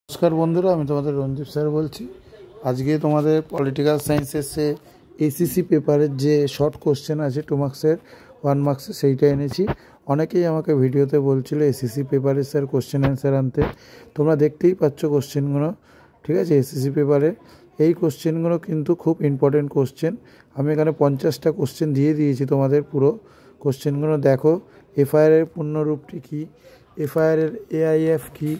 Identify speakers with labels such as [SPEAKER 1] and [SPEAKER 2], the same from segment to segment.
[SPEAKER 1] নমস্কার বন্ধুরা, আমি তোমাদের রঞ্জিত স্যার বলছি। আজকে তোমাদের পলিটিক্যাল সায়েন্সেসে এসিসি পেপারের যে শর্ট কোশ্চেন আছে 2 মার্কসের 1 মার্কসের সেইটা এনেছি। অনেকেই আমাকে ভিডিওতে বলছিল এসিসি পেপারে স্যার কোশ্চেন অ্যান্সার আনতে। তোমরা দেখতেই পাচ্ছ কোশ্চেনগুলো, ঠিক আছে। এসিসি পেপারে এই কোশ্চেনগুলো কিন্তু খুব ইম্পর্টেন্ট কোশ্চেন। আমি এখানে 50টা কোশ্চেন দিয়ে দিয়েছি তোমাদের। পুরো কোশ্চেনগুলো দেখো। এফআইআরের পূর্ণরূপটি কী, এফআইআরের এআইএফ কী,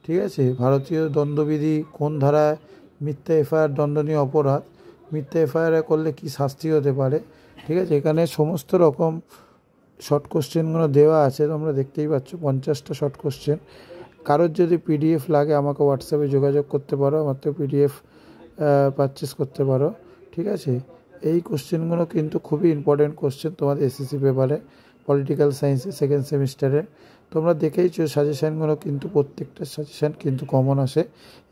[SPEAKER 1] ঠিক আছে। ভারতীয় দণ্ডবিধি কোন ধারায় মিথ্যা এফআইআর দণ্ডনীয় অপরাধ, মিথ্যা এফআইআর করলে কি শাস্তি হতে পারে, ঠিক আছে। এখানে সমস্ত রকম শর্ট কোশ্চেনগুলো দেওয়া আছে, তোমরা দেখতেই পাচ্ছ 50টা শর্ট কোশ্চেন। কারোর যদি পিডিএফ লাগে আমাকে হোয়াটসঅ্যাপে যোগাযোগ করতে পারো, আমার তো পিডিএফ পারচেস করতে পারো, ঠিক আছে। এই কোশ্চেনগুলো কিন্তু খুবই ইম্পর্টেন্ট কোশ্চেন তোমাদের এসএসসি পেপারে, পলিটিক্যাল সায়েন্সে সেকেন্ড সেমিস্টারে। তোমরা দেখেইছো সাজেশানগুলো, কিন্তু প্রত্যেকটা সাজেশান কিন্তু কমন আসে।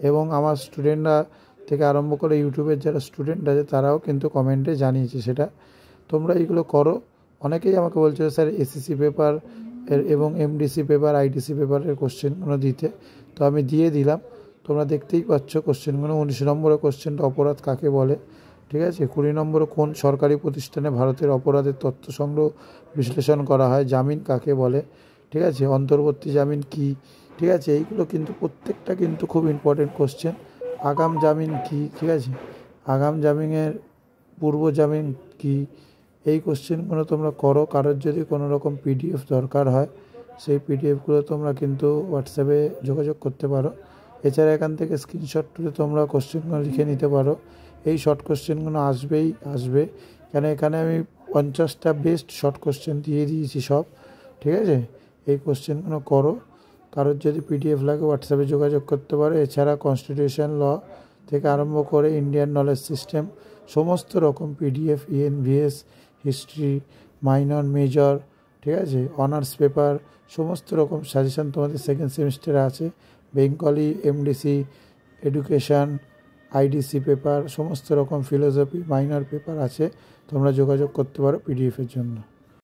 [SPEAKER 1] এবং আমার স্টুডেন্টরা থেকে আরম্ভ করে ইউটিউবের যারা স্টুডেন্ট আছে তারাও কিন্তু কমেন্টে জানিয়েছে সেটা। তোমরা এইগুলো করো। অনেকেই আমাকে বলছে স্যার এসএসসি পেপার এবং এমডিসি পেপার, আইডিসি পেপারের কোশ্চেনগুলো দিতে, তো আমি দিয়ে দিলাম। তোমরা দেখতেই পাচ্ছ কোশ্চেনগুলো। 19 নম্বরের কোশ্চেনটা অপরাধ কাকে বলে, ঠিক আছে। 20 নম্বরে কোন সরকারি প্রতিষ্ঠানে ভারতের অপরাধের তথ্য সংগ্রহ বিশ্লেষণ করা হয়, জামিন কাকে বলে, ঠিক আছে। অন্তর্বর্তী জামিন কি, ঠিক আছে। এইগুলো কিন্তু প্রত্যেকটা কিন্তু খুব ইম্পর্টেন্ট কোশ্চেন। আগাম জামিন কি, ঠিক আছে। আগাম জামিনের পূর্ব জামিন কি, এই কোশ্চেনগুলো তোমরা করো। কারোর যদি কোনো রকম পিডিএফ দরকার হয় সেই পিডিএফগুলো তোমরা কিন্তু হোয়াটসঅ্যাপে যোগাযোগ করতে পারো। এছাড়া এখান থেকে স্ক্রিনশট তুলে তোমরা কোশ্চেনগুলো লিখে নিতে পারো। এই শর্ট কোশ্চেনগুলো আসবে কেন এখানে আমি 50টা বেস্ট শর্ট কোশ্চেন দিয়ে দিয়েছি সব, ঠিক আছে। এই কোশ্চেনগুলো করো। কারোর যদি পিডিএফ লাগে হোয়াটসঅ্যাপে যোগাযোগ করতে পারো। এছাড়া কনস্টিটিউশন ল থেকে আরম্ভ করে ইন্ডিয়ান নলেজ সিস্টেম সমস্ত রকম PDF, ENVS, history, minor, major, ঠিক আছে, অনার্স পেপার সমস্ত রকম সাজেশান তোমাদের সেকেন্ড সেমিস্টারে আছে। Bengali, MDC, education, IDC paper সমস্ত রকম, ফিলোসফি, মাইনর পেপার আছে। তোমরা যোগাযোগ করতে পারো পিডিএফের জন্য।